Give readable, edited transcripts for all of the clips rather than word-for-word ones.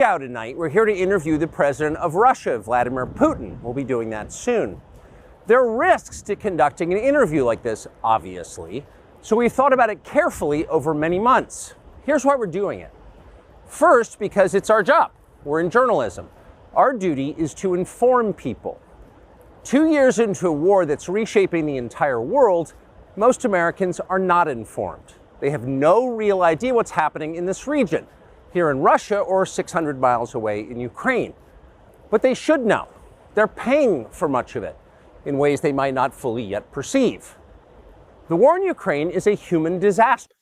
Tonight, we're here to interview the president of Russia, Vladimir Putin. We'll be doing that soon. There are risks to conducting an interview like this, obviously, so we've thought about it carefully over many months. Here's why we're doing it. First, because it's our job. We're in journalism. Our duty is to inform people. 2 years into a war that's reshaping the entire world, most Americans are not informed. They have no real idea what's happening in this region, here in Russia or 600 miles away in Ukraine. But they should know. They're paying for much of it in ways they might not fully yet perceive. The war in Ukraine is a human disaster.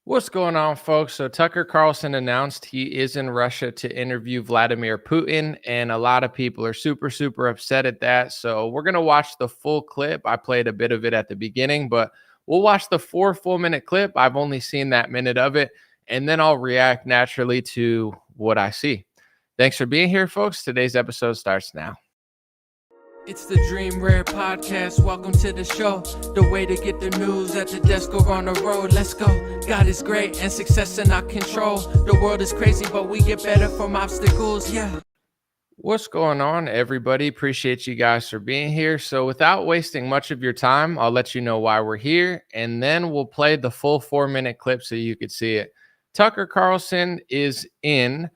What's going on, folks? So Tucker Carlson announced he is in Russia to interview Vladimir Putin, and a lot of people are super upset at that. So we're going to watch the full clip. I played a bit of it at the beginning, but we'll watch the 4 full-minute clip. I've only seen that minute of it, and then I'll react naturally to what I see. Thanks for being here, folks. Today's episode starts now. It's the Dream Rare Podcast. Welcome to the show. The way to get the news at the desk or on the road. Let's go. God is great and success in our control. The world is crazy, but we get better from obstacles. Yeah. What's going on, everybody? Appreciate you guys for being here. So without wasting much of your time, I'll let you know why we're here, and then we'll play the full 4-minute clip so you could see it. Tucker Carlson is in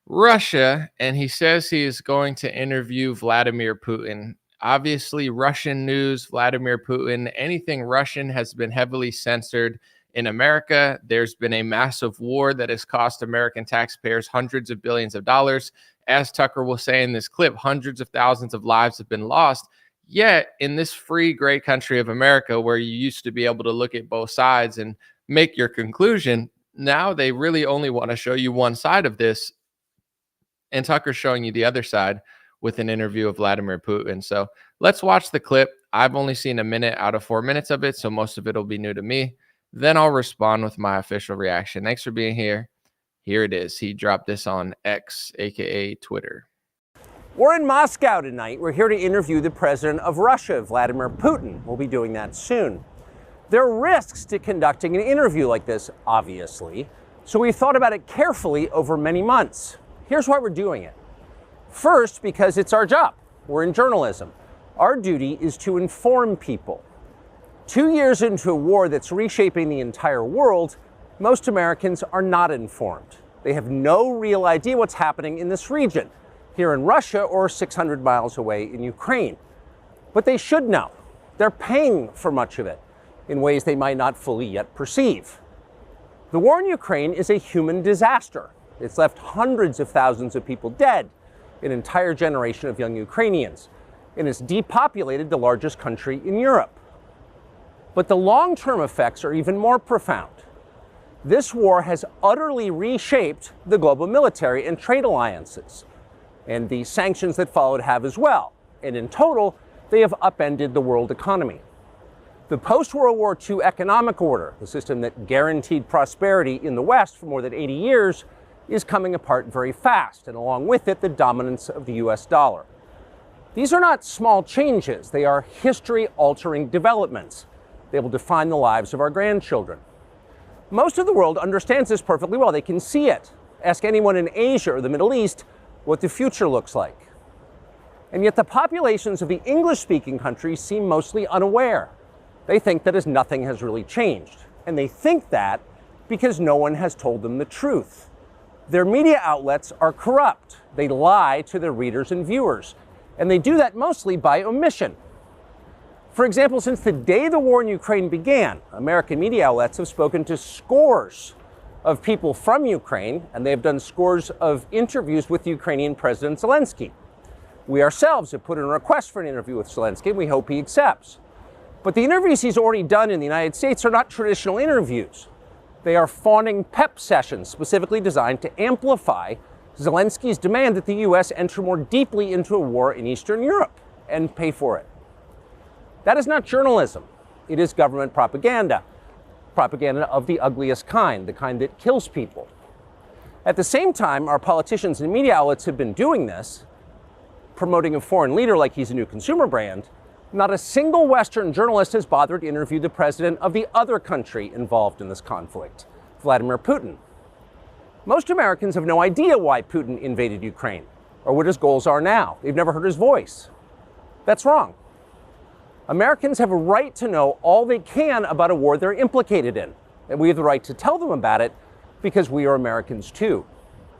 Russia, and he says he is going to interview Vladimir Putin. Obviously, Russian news, Vladimir Putin, anything Russian has been heavily censored in America. There's been a massive war that has cost American taxpayers hundreds of billions of dollars. As Tucker will say in this clip, hundreds of thousands of lives have been lost. Yet, in this free, great country of America, where you used to be able to look at both sides and make your conclusion, now they really only want to show you one side of this. And Tucker's showing you the other side with an interview of Vladimir Putin. So let's watch the clip. I've only seen a minute out of 4 minutes of it, so most of it will be new to me. Then I'll respond with my official reaction. Thanks for being here. Here it is. He dropped this on X, aka Twitter. We're in Moscow tonight. We're here to interview the president of Russia, Vladimir Putin. We'll be doing that soon. There are risks to conducting an interview like this, obviously, so we've thought about it carefully over many months. Here's why we're doing it. First, because it's our job. We're in journalism. Our duty is to inform people. 2 years into a war that's reshaping the entire world, most Americans are not informed. They have no real idea what's happening in this region, here in Russia or 600 miles away in Ukraine. But they should know. They're paying for much of it in ways they might not fully yet perceive. The war in Ukraine is a human disaster. It's left hundreds of thousands of people dead, an entire generation of young Ukrainians, and it's depopulated the largest country in Europe. But the long-term effects are even more profound. This war has utterly reshaped the global military and trade alliances, and the sanctions that followed have as well. And in total, they have upended the world economy. The post-World War II economic order, the system that guaranteed prosperity in the West for more than 80 years, is coming apart very fast, and along with it, the dominance of the US dollar. These are not small changes. They are history-altering developments. They will define the lives of our grandchildren. Most of the world understands this perfectly well. They can see it. Ask anyone in Asia or the Middle East what the future looks like. And yet the populations of the English-speaking countries seem mostly unaware. They think that as nothing has really changed. And they think that because no one has told them the truth. Their media outlets are corrupt. They lie to their readers and viewers. And they do that mostly by omission. For example, since the day the war in Ukraine began, American media outlets have spoken to scores of people from Ukraine, and they have done scores of interviews with Ukrainian President Zelensky. We ourselves have put in a request for an interview with Zelensky, and we hope he accepts. But the interviews he's already done in the United States are not traditional interviews. They are fawning pep sessions specifically designed to amplify Zelensky's demand that the U.S. enter more deeply into a war in Eastern Europe and pay for it. That is not journalism. It is government propaganda. Propaganda of the ugliest kind, the kind that kills people. At the same time, our politicians and media outlets have been doing this, promoting a foreign leader like he's a new consumer brand. Not a single Western journalist has bothered to interview the president of the other country involved in this conflict, Vladimir Putin. Most Americans have no idea why Putin invaded Ukraine or what his goals are now. They've never heard his voice. That's wrong. Americans have a right to know all they can about a war they're implicated in, and we have the right to tell them about it because we are Americans too.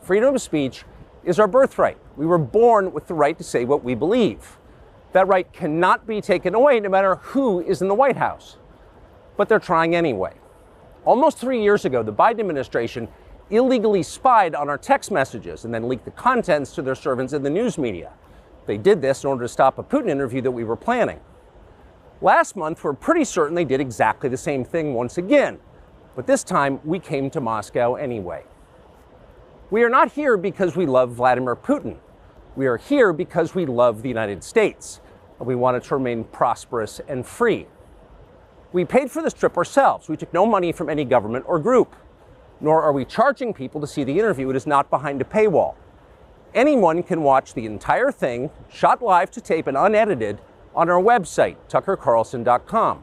Freedom of speech is our birthright. We were born with the right to say what we believe. That right cannot be taken away no matter who is in the White House. But they're trying anyway. Almost 3 years ago, the Biden administration illegally spied on our text messages and then leaked the contents to their servants in the news media. They did this in order to stop a Putin interview that we were planning. Last month, we're pretty certain they did exactly the same thing once again, but this time we came to Moscow anyway. We are not here because we love Vladimir Putin. We are here because we love the United States, and we want it to remain prosperous and free. We paid for this trip ourselves. We took no money from any government or group, nor are we charging people to see the interview. It is not behind a paywall. Anyone can watch the entire thing, shot live to tape and unedited, on our website, tuckercarlson.com.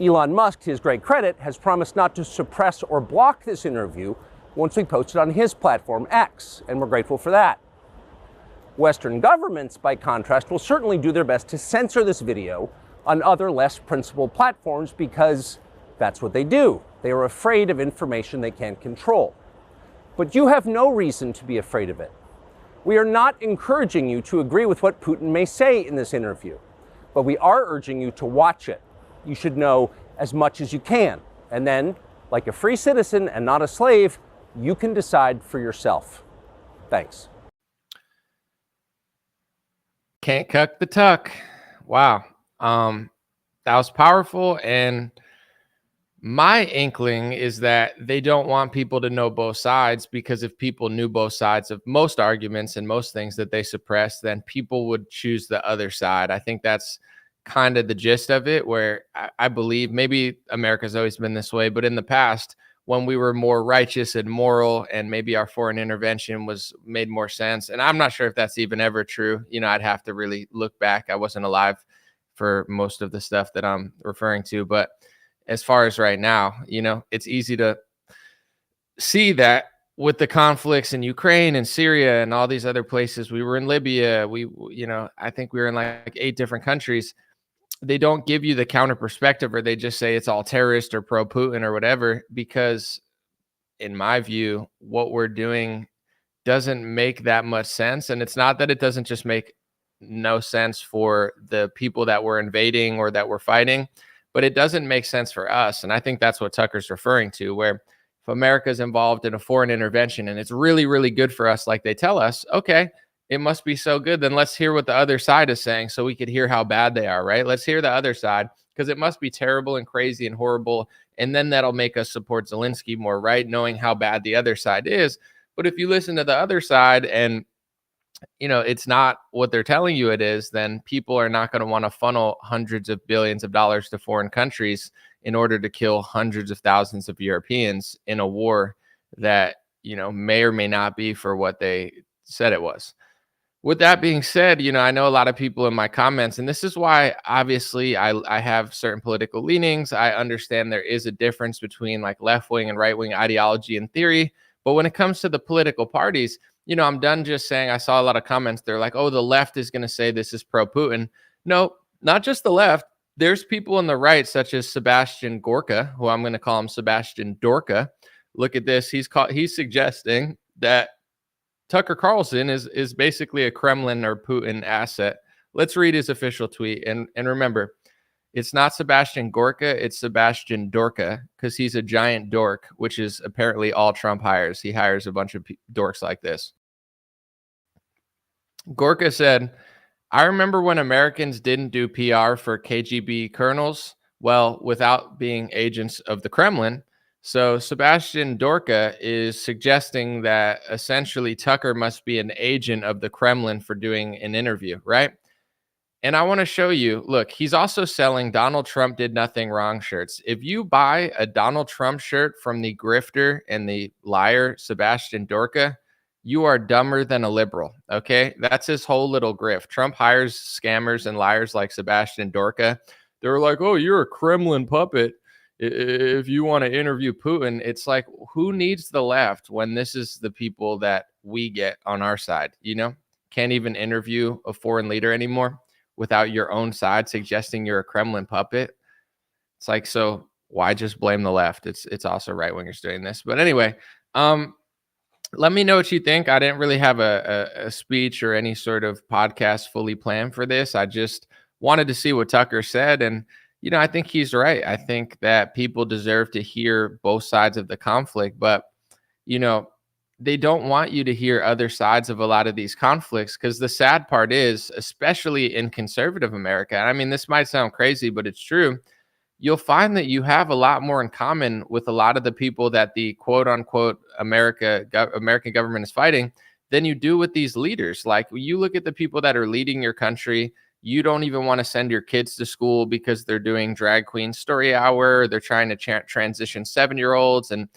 Elon Musk, to his great credit, has promised not to suppress or block this interview once we post it on his platform, X, and we're grateful for that. Western governments, by contrast, will certainly do their best to censor this video on other less principled platforms because that's what they do. They are afraid of information they can't control. But you have no reason to be afraid of it. We are not encouraging you to agree with what Putin may say in this interview, but we are urging you to watch it. You should know as much as you can. And then, like a free citizen and not a slave, you can decide for yourself. Thanks. Can't cuck the tuck. Wow. That was powerful. And my inkling is that they don't want people to know both sides, because if people knew both sides of most arguments and most things that they suppress, then people would choose the other side. I think that's kind of the gist of it, where I believe maybe America's always been this way, but in the past, when we were more righteous and moral and maybe our foreign intervention made more sense. And I'm not sure if that's even ever true. I'd have to really look back. I wasn't alive for most of the stuff that I'm referring to, but as far as right now, it's easy to see that with the conflicts in Ukraine and Syria and all these other places. We were in Libya. I think we were in like 8 different countries. They don't give you the counter perspective, or they just say it's all terrorist or pro-Putin or whatever, because in my view, what we're doing doesn't make that much sense. And it's not that it doesn't just make no sense for the people that we're invading or that we're fighting, but it doesn't make sense for us. And I think that's what Tucker's referring to, where if America's involved in a foreign intervention and it's really, really good for us, like they tell us, okay, it must be so good. Then let's hear what the other side is saying so we could hear how bad they are, right? Let's hear the other side, because it must be terrible and crazy and horrible. And then that'll make us support Zelensky more, right? Knowing how bad the other side is. But if you listen to the other side and, it's not what they're telling you it is, then people are not going to want to funnel hundreds of billions of dollars to foreign countries in order to kill hundreds of thousands of Europeans in a war that, may or may not be for what they said it was. With that being said, I know a lot of people in my comments, and this is why obviously I have certain political leanings. I understand there is a difference between like left-wing and right-wing ideology in theory. But when it comes to the political parties, I'm done just saying, I saw a lot of comments. They're like, oh, the left is going to say this is pro-Putin. No, not just the left. There's people on the right, such as Sebastian Gorka, who I'm going to call him Sebastian Dorka. Look at this. He's suggesting that Tucker Carlson is basically a Kremlin or Putin asset. Let's read his official tweet. And remember, it's not Sebastian Gorka, it's Sebastian Dorka, because he's a giant dork, which is apparently all Trump hires. He hires a bunch of dorks like this. Gorka said, I remember when Americans didn't do PR for KGB colonels, well, without being agents of the Kremlin. So Sebastian Dorka is suggesting that essentially Tucker must be an agent of the Kremlin for doing an interview, right? And I want to show you, look, he's also selling Donald Trump did nothing wrong shirts. If you buy a Donald Trump shirt from the grifter and the liar, Sebastian Dorka, you are dumber than a liberal, okay? That's his whole little grift. Trump hires scammers and liars like Sebastian Dorka. They're like, oh, you're a Kremlin puppet. if you want to interview Putin, it's like, who needs the left when this is the people that we get on our side? Can't even interview a foreign leader anymore without your own side suggesting you're a Kremlin puppet. It's like, so why just blame the left? It's also right wingers doing this. But anyway, let me know what you think. I didn't really have a speech or any sort of podcast fully planned for this. I just wanted to see what Tucker said. And, I think he's right. I think that people deserve to hear both sides of the conflict, but, they don't want you to hear other sides of a lot of these conflicts, because the sad part is, especially in conservative America, and I mean, this might sound crazy, but it's true. You'll find that you have a lot more in common with a lot of the people that the quote unquote American government is fighting than you do with these leaders. Like, you look at the people that are leading your country, you don't even want to send your kids to school because they're doing drag queen story hour. They're trying to transition 7-year-olds, and,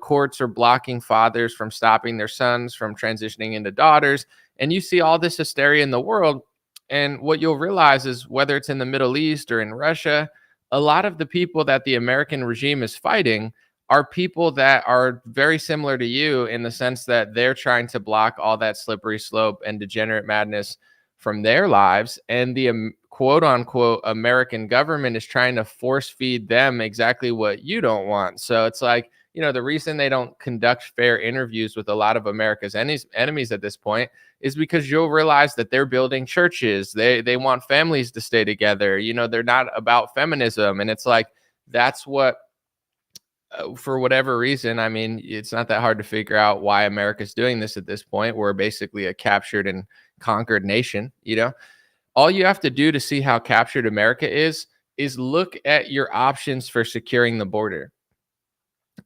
courts are blocking fathers from stopping their sons from transitioning into daughters. And you see all this hysteria in the world. And what you'll realize is, whether it's in the Middle East or in Russia, a lot of the people that the American regime is fighting are people that are very similar to you, in the sense that they're trying to block all that slippery slope and degenerate madness from their lives. And the quote unquote American government is trying to force feed them exactly what you don't want. So it's like, the reason they don't conduct fair interviews with a lot of America's enemies at this point is because you'll realize that they're building churches. They want families to stay together. They're not about feminism. And it's like, that's what, for whatever reason, I mean, it's not that hard to figure out why America's doing this at this point. We're basically a captured and conquered nation. All you have to do to see how captured America is look at your options for securing the border.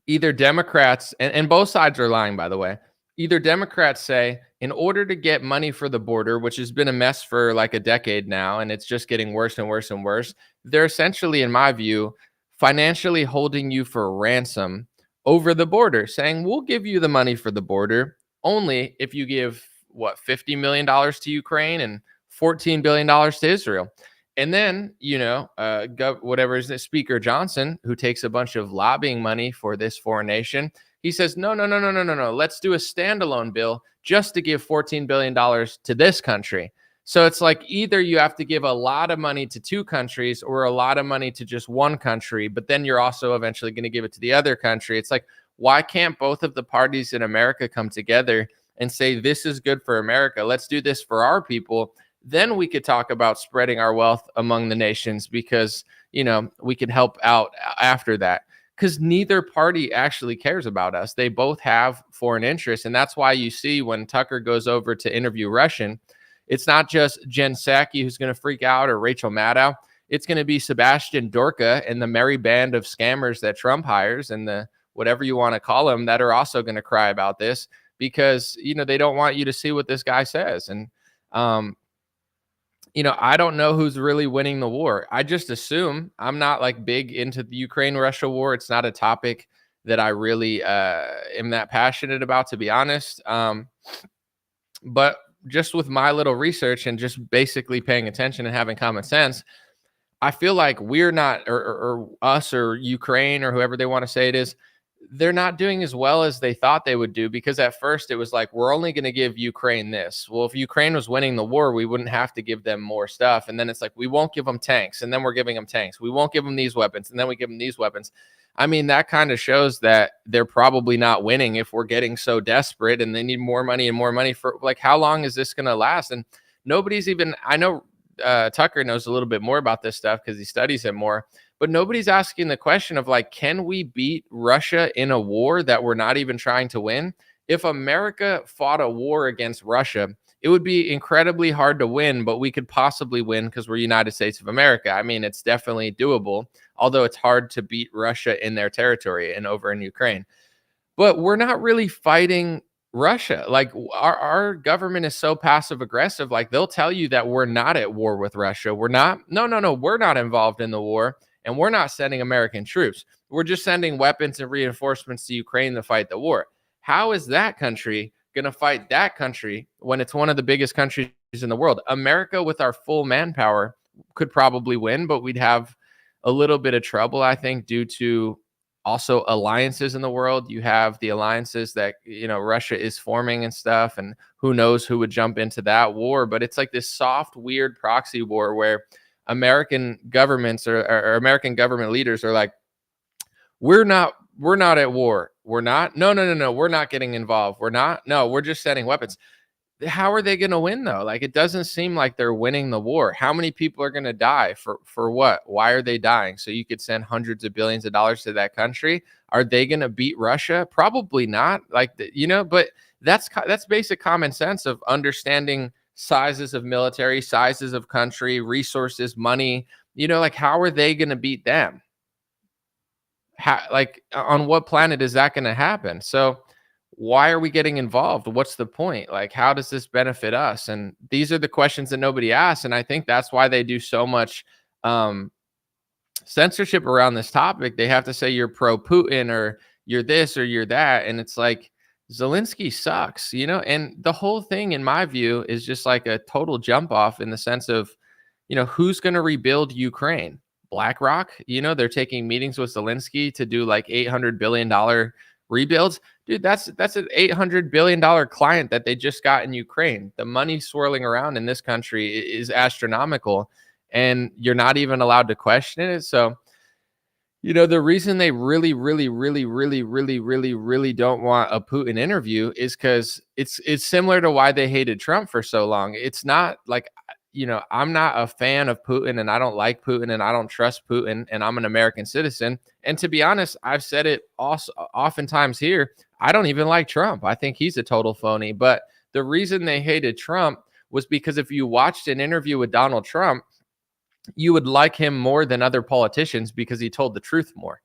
Either Democrats, and both sides are lying, by the way. Either Democrats say, in order to get money for the border, which has been a mess for like a decade now, and it's just getting worse and worse and worse, they're essentially, in my view, financially holding you for ransom over the border, saying, we'll give you the money for the border only if you give, $50 million to Ukraine and $14 billion to Israel. And then, whatever is it, Speaker Johnson, who takes a bunch of lobbying money for this foreign nation, he says, no. Let's do a standalone bill just to give $14 billion to this country. So it's like, either you have to give a lot of money to two countries or a lot of money to just one country, but then you're also eventually going to give it to the other country. It's like, why can't both of the parties in America come together and say, this is good for America, let's do this for our people? Then we could talk about spreading our wealth among the nations, because, we could help out after that, because neither party actually cares about us. They both have foreign interests. And that's why you see when Tucker goes over to interview Russian, it's not just Jen Psaki who's going to freak out, or Rachel Maddow. It's going to be Sebastian Dorka and the merry band of scammers that Trump hires, and the whatever you want to call them, that are also going to cry about this, because, they don't want you to see what this guy says. And, I don't know who's really winning the war. I just assume, I'm not like big into the Ukraine-Russia war. It's not a topic that I really am that passionate about, to be honest. But just with my little research and just basically paying attention and having common sense, I feel like we're not, or us or Ukraine or whoever they want to say it is, they're not doing as well as they thought they would do, because at first it was like, we're only going to give Ukraine this. Well, if Ukraine was winning the war, we wouldn't have to give them more stuff. And then it's like, we won't give them tanks, and then we're giving them tanks. We won't give them these weapons, and then we give them these weapons. I mean, that kind of shows that they're probably not winning if we're getting so desperate and they need more money and more money. For like, how long is this going to last? And nobody's even, I know Tucker knows a little bit more about this stuff because he studies it more, but nobody's asking the question of like, can we beat Russia in a war that we're not even trying to win? If America fought a war against Russia, it would be incredibly hard to win, but we could possibly win because we're United States of America. I mean, it's definitely doable, although it's hard to beat Russia in their territory and over in Ukraine. But we're not really fighting Russia. Like, our government is so passive aggressive. Like, they'll tell you that we're not at war with Russia. We're not. No, we're not involved in the war. And we're not sending American troops. We're just sending weapons and reinforcements to Ukraine to fight the war. How is that country going to fight that country when it's one of the biggest countries in the world? America, with our full manpower, could probably win, but we'd have a little bit of trouble, I think, due to also alliances in the world. You have the alliances that, Russia is forming and stuff, and who knows who would jump into that war. But it's like this soft, weird proxy war where American governments or American government leaders are like, we're not at war. We're not. No. We're not getting involved. We're not. No, we're just sending weapons. How are they going to win though? Like, it doesn't seem like they're winning the war. How many people are going to die for what? Why are they dying? So you could send hundreds of billions of dollars to that country. Are they going to beat Russia? Probably not. Like, but that's basic common sense of understanding sizes of military, sizes of country, resources, money. Like, how are they going to beat them? On what planet is that going to happen? So why are we getting involved? What's the point? Like, how does this benefit us? And these are the questions that nobody asks. And I think that's why they do so much censorship around this topic. They have to say you're pro Putin or you're this or you're that. And it's like, Zelensky sucks, and the whole thing, in my view, is just like a total jump off in the sense of, who's going to rebuild Ukraine? BlackRock, they're taking meetings with Zelensky to do like $800 billion rebuilds. Dude, that's an $800 billion client that they just got in Ukraine. The money swirling around in this country is astronomical, and you're not even allowed to question it. So, the reason they really don't want a Putin interview is because it's similar to why they hated Trump for so long. It's not like, I'm not a fan of Putin, and I don't like Putin, and I don't trust Putin, and I'm an American citizen. And to be honest, I've said it also oftentimes here, I don't even like Trump. I think he's a total phony. But the reason they hated Trump was because if you watched an interview with Donald Trump, you would like him more than other politicians because he told the truth more.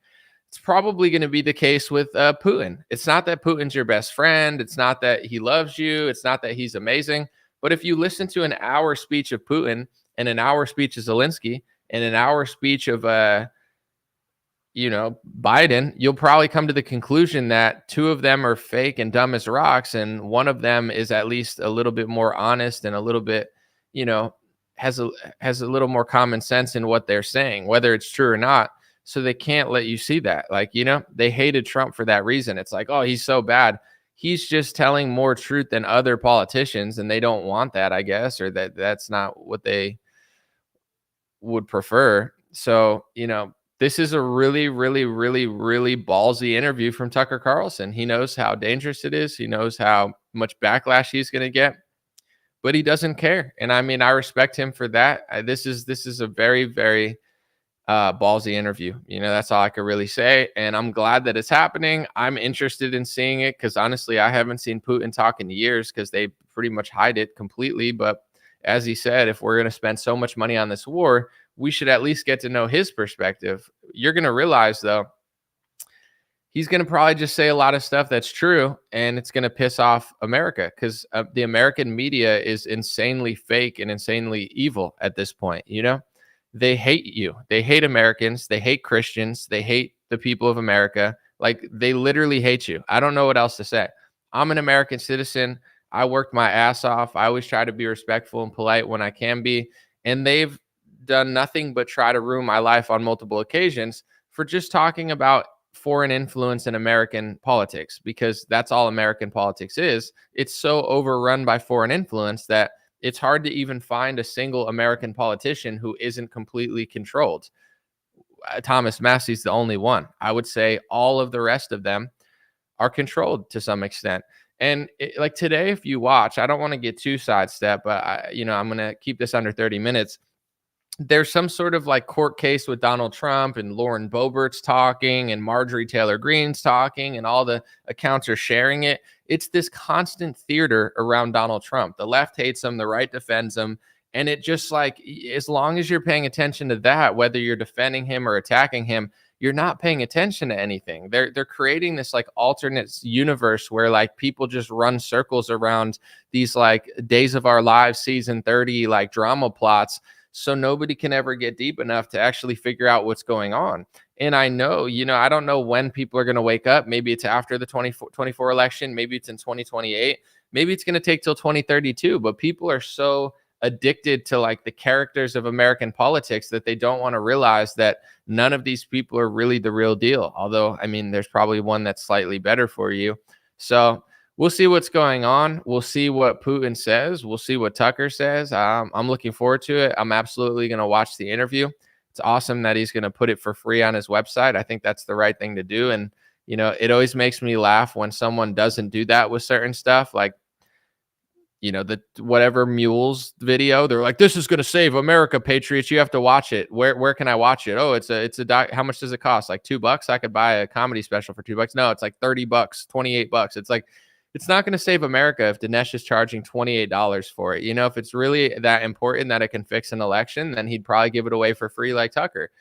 It's probably going to be the case with Putin. It's not that Putin's your best friend. It's not that he loves you. It's not that he's amazing. But if you listen to an hour speech of Putin and an hour speech of Zelensky and an hour speech of, Biden, you'll probably come to the conclusion that two of them are fake and dumb as rocks, and one of them is at least a little bit more honest and a little bit, has a little more common sense in what they're saying, whether it's true or not. So they can't let you see that. Like, they hated Trump for that reason. It's like, oh, he's so bad. He's just telling more truth than other politicians, and they don't want that, I guess, or that's not what they would prefer. So, this is a really ballsy interview from Tucker Carlson. He knows how dangerous it is. He knows how much backlash he's going to get, but he doesn't care. And I mean, I respect him for that. This is a very ballsy interview. That's all I could really say. And I'm glad that it's happening. I'm interested in seeing it because honestly, I haven't seen Putin talk in years because they pretty much hide it completely. But as he said, if we're going to spend so much money on this war, we should at least get to know his perspective. You're going to realize, though, he's going to probably just say a lot of stuff that's true, and it's going to piss off America because the American media is insanely fake and insanely evil at this point. They hate you. They hate Americans. They hate Christians. They hate the people of America. Like, they literally hate you. I don't know what else to say. I'm an American citizen. I worked my ass off. I always try to be respectful and polite when I can be. And they've done nothing but try to ruin my life on multiple occasions for just talking about foreign influence in American politics, because that's all American politics is. It's so overrun by foreign influence that it's hard to even find a single American politician who isn't completely controlled. Thomas Massey's the only one. I would say all of the rest of them are controlled to some extent. And like today, if you watch, I don't want to get too sidestep, but I'm going to keep this under 30 minutes. There's some sort of like court case with Donald Trump, and Lauren Boebert's talking and Marjorie Taylor Greene's talking, and all the accounts are sharing it. It's this constant theater around Donald Trump. The left hates him, the right defends him. And it just like, as long as you're paying attention to that, whether you're defending him or attacking him, you're not paying attention to anything. They're creating this like alternate universe where like people just run circles around these like Days of Our Lives season 30 like drama plots. So nobody can ever get deep enough to actually figure out what's going on. And I know, I don't know when people are going to wake up. Maybe it's after the 2024 election. Maybe it's in 2028. Maybe it's going to take till 2032. But people are so addicted to like the characters of American politics that they don't want to realize that none of these people are really the real deal. Although, I mean, there's probably one that's slightly better for you. So we'll see what's going on. We'll see what Putin says. We'll see what Tucker says. I'm looking forward to it. I'm absolutely going to watch the interview. It's awesome that he's going to put it for free on his website. I think that's the right thing to do. And, you know, it always makes me laugh when someone doesn't do that with certain stuff. Like, you know, the whatever mules video, they're like, this is going to save America, patriots. You have to watch it. Where can I watch it? Oh, it's a doc. How much does it cost? Like $2? I could buy a comedy special for $2. No, it's like $30, $28. It's like, it's not going to save America if Dinesh is charging $28 for it. You know, if it's really that important that it can fix an election, then he'd probably give it away for free like Tucker.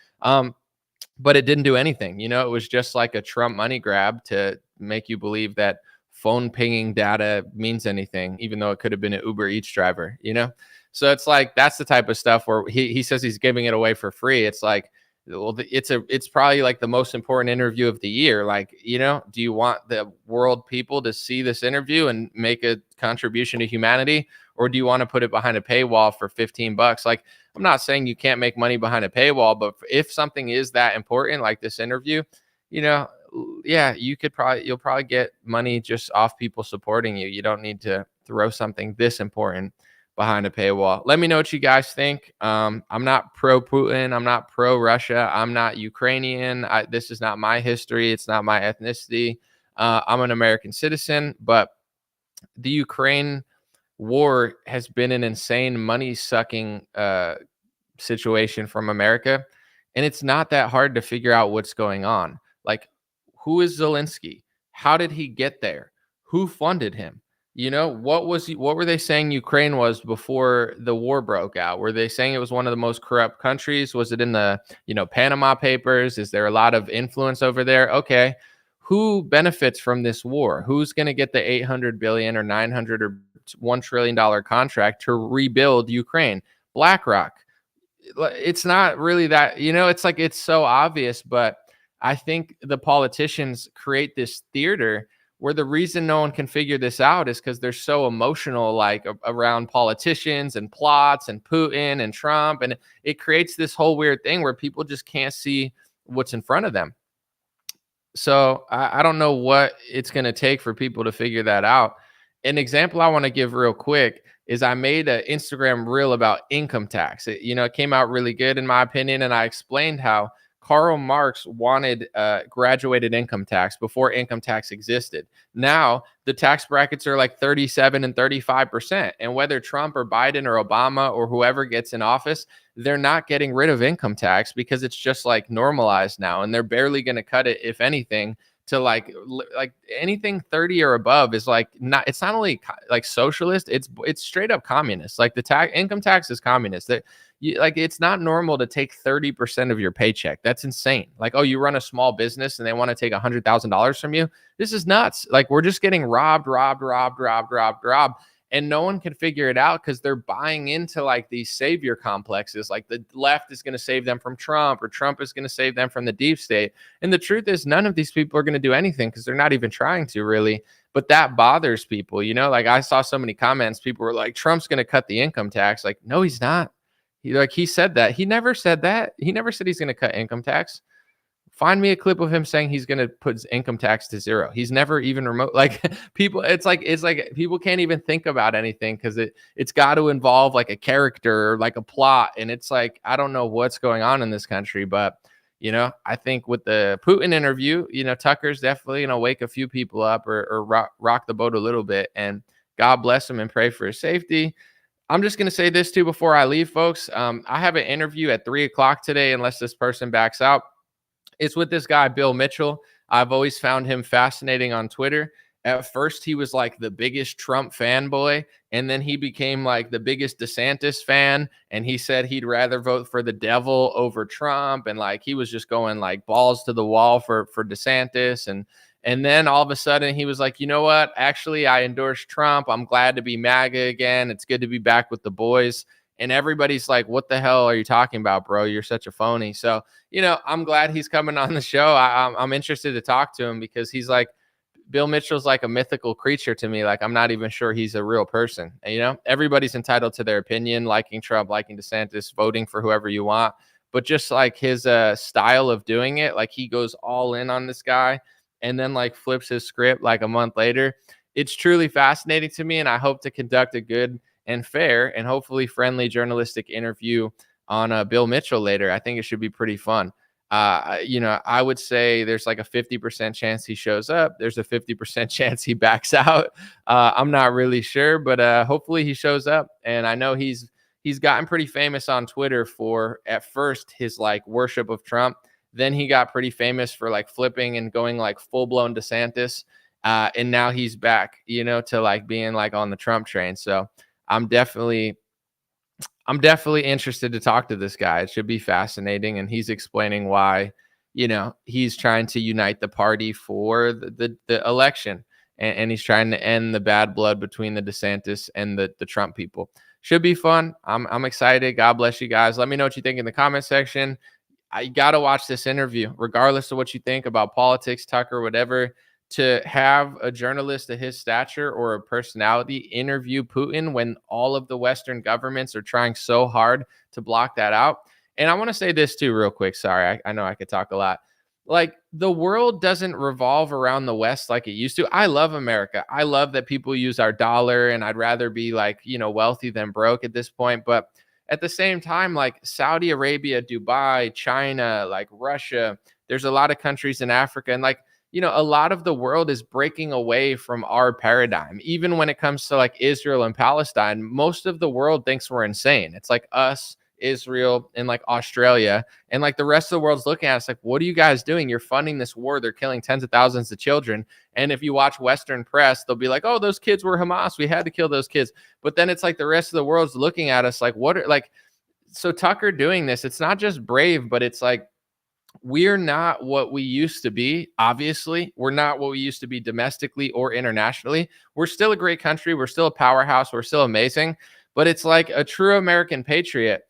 But it didn't do anything. You know, it was just like a Trump money grab to make you believe that phone pinging data means anything, even though it could have been an Uber Eats driver, you know? So it's like, that's the type of stuff where he says he's giving it away for free. It's like, well, it's probably like the most important interview of the year. Like, you know, do you want the world people to see this interview and make a contribution to humanity? Or do you want to put it behind a paywall for $15? Like, I'm not saying you can't make money behind a paywall, but if something is that important, like this interview, you know, yeah, you'll probably get money just off people supporting you. You don't need to throw something this important behind a paywall. Let me know what you guys think. I'm not pro Putin. I'm not pro Russia. I'm not Ukrainian. This is not my history. It's not my ethnicity. I'm an American citizen, but the Ukraine war has been an insane money sucking situation from America. And it's not that hard to figure out what's going on. Like, who is Zelensky? How did he get there? Who funded him? You know, what were they saying Ukraine was before the war broke out? Were they saying it was one of the most corrupt countries? Was it in the, you know, Panama Papers? Is there a lot of influence over there? Okay. Who benefits from this war? Who's going to get the 800 billion or 900 or $1 trillion contract to rebuild Ukraine? BlackRock. It's not really that, you know, it's like, it's so obvious, but I think the politicians create this theater where the reason no one can figure this out is because they're so emotional, like around politicians and plots and Putin and Trump. And it creates this whole weird thing where people just can't see what's in front of them. So I don't know what it's going to take for people to figure that out. An example I want to give real quick is I made an Instagram reel about income tax. It came out really good in my opinion. And I explained how Karl Marx wanted graduated income tax before income tax existed. Now the tax brackets are like 37 and 35%. And whether Trump or Biden or Obama or whoever gets in office, they're not getting rid of income tax because it's just like normalized now. And they're barely going to cut it, if anything, to like anything 30 or above is like not, it's not only like socialist, it's straight up communist. Like the income tax is communist. That it's not normal to take 30% of your paycheck. That's insane. Like, oh, you run a small business and they want to take $100,000 from you. This is nuts. Like, we're just getting robbed. And no one can figure it out because they're buying into like these savior complexes. Like the left is going to save them from Trump, or Trump is going to save them from the deep state. And the truth is, none of these people are going to do anything because they're not even trying to really. But that bothers people, you know, like I saw so many comments. People were like, Trump's going to cut the income tax. Like, no, he's not. He said that. He never said that. He never said he's going to cut income tax. Find me a clip of him saying he's going to put income tax to zero. He's never even remote. Like people, it's like people can't even think about anything because it's got to involve like a character or like a plot. And it's like, I don't know what's going on in this country, but you know, I think with the Putin interview, you know, Tucker's definitely going to wake a few people up or rock the boat a little bit, and God bless him and pray for his safety. I'm just going to say this too before I leave, folks. I have an interview at 3:00 today, unless this person backs out. It's with this guy, Bill Mitchell. I've always found him fascinating on Twitter. At first, he was like the biggest Trump fanboy, and then he became like the biggest DeSantis fan, and he said he'd rather vote for the devil over Trump, and like he was just going like balls to the wall for DeSantis, and then all of a sudden he was like, you know what? Actually, I endorse Trump. I'm glad to be MAGA again. It's good to be back with the boys. And everybody's like, what the hell are you talking about, bro? You're such a phony. So, you know, I'm glad he's coming on the show. I'm interested to talk to him because he's like, Bill Mitchell's like a mythical creature to me. Like, I'm not even sure he's a real person. You know, everybody's entitled to their opinion, liking Trump, liking DeSantis, voting for whoever you want. But just like his style of doing it, like he goes all in on this guy and then like flips his script like a month later. It's truly fascinating to me. And I hope to conduct a good and fair and hopefully friendly journalistic interview on Bill Mitchell later. I think it should be pretty fun. You know, I would say there's like a 50% chance he shows up. There's a 50% chance he backs out. I'm not really sure, but hopefully he shows up. And I know he's gotten pretty famous on Twitter for, at first, his like worship of Trump. Then he got pretty famous for like flipping and going like full blown DeSantis. And now he's back, you know, to like being like on the Trump train. So I'm definitely interested to talk to this guy. It should be fascinating. And he's explaining why, you know, he's trying to unite the party for the election. And he's trying to end the bad blood between the DeSantis and the Trump people. Should be fun. I'm excited. God bless you guys. Let me know what you think in the comment section. You got to watch this interview, regardless of what you think about politics, Tucker, whatever. To have a journalist of his stature or a personality interview Putin when all of the Western governments are trying so hard to block that out. And I want to say this too, real quick. Sorry, I know I could talk a lot. Like, the world doesn't revolve around the West like it used to. I love America. I love that people use our dollar, and I'd rather be like, you know, wealthy than broke at this point. But at the same time, like Saudi Arabia, Dubai, China, like Russia, there's a lot of countries in Africa, and like, you know, a lot of the world is breaking away from our paradigm. Even when it comes to like Israel and Palestine, most of the world thinks we're insane. It's like us, Israel, and like Australia, and like the rest of the world's looking at us like, what are you guys doing? You're funding this war. They're killing tens of thousands of children. And if you watch Western press, they'll be like, oh, those kids were Hamas. We had to kill those kids. But then it's like the rest of the world's looking at us like, what are like, so Tucker doing this, it's not just brave, but it's like, we're not what we used to be. Obviously, we're not what we used to be domestically or internationally. We're still a great country. We're still a powerhouse. We're still amazing. But it's like a true American patriot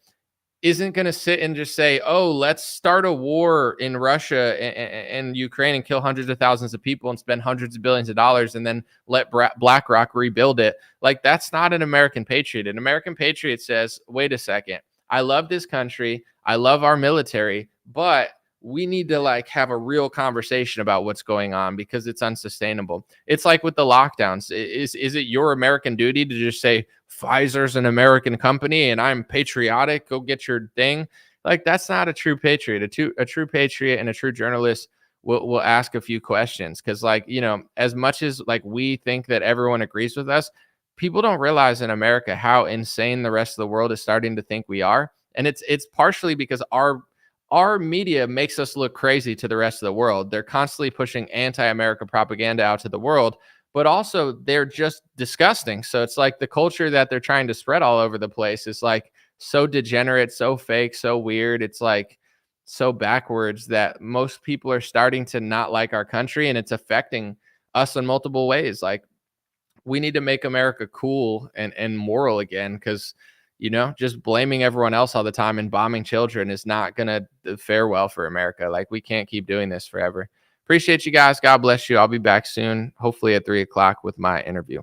isn't going to sit and just say, oh, let's start a war in Russia and Ukraine and kill hundreds of thousands of people and spend hundreds of billions of dollars and then let BlackRock rebuild it. Like, that's not an American patriot. An American patriot says, wait a second, I love this country. I love our military, but we need to like have a real conversation about what's going on because it's unsustainable. It's like with the lockdowns. Is it your American duty to just say Pfizer's an American company and I'm patriotic, go get your thing? Like, that's not a true patriot. A true patriot and a true journalist will ask a few questions. Because, like, you know, as much as like we think that everyone agrees with us, people don't realize in America how insane the rest of the world is starting to think we are. And it's partially because our media makes us look crazy to the rest of the world. They're constantly pushing anti-America propaganda out to the world, but also they're just disgusting. So it's like the culture that they're trying to spread all over the place is like so degenerate, so fake, so weird. It's like so backwards that most people are starting to not like our country, and it's affecting us in multiple ways. Like, we need to make America cool and moral again, because, you know, just blaming everyone else all the time and bombing children is not going to fare well for America. Like, we can't keep doing this forever. Appreciate you guys. God bless you. I'll be back soon, hopefully at 3 o'clock with my interview.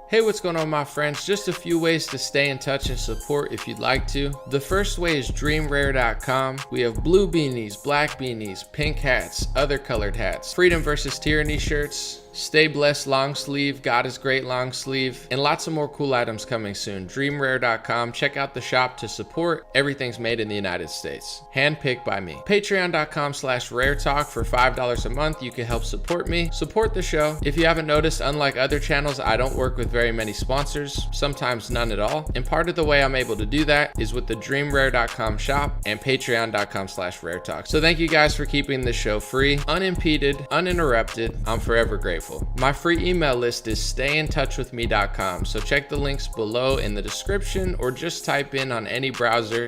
Hey, what's going on, my friends? Just a few ways to stay in touch and support if you'd like to. The first way is dreamrare.com. We have blue beanies, black beanies, pink hats, other colored hats, freedom versus tyranny shirts, stay blessed long sleeve, God is great long sleeve, and lots of more cool items coming soon. Dreamrare.com. Check out the shop to support. Everything's made in the United States. Handpicked by me. Patreon.com/raretalk for $5 a month. You can help support me, support the show. If you haven't noticed, unlike other channels, I don't work with very many sponsors, sometimes none at all. And part of the way I'm able to do that is with the dreamrare.com shop and patreon.com/raretalk. So thank you guys for keeping this show free, unimpeded, uninterrupted. I'm forever grateful. My free email list is stayintouchwithme.com. So check the links below in the description or just type in on any browser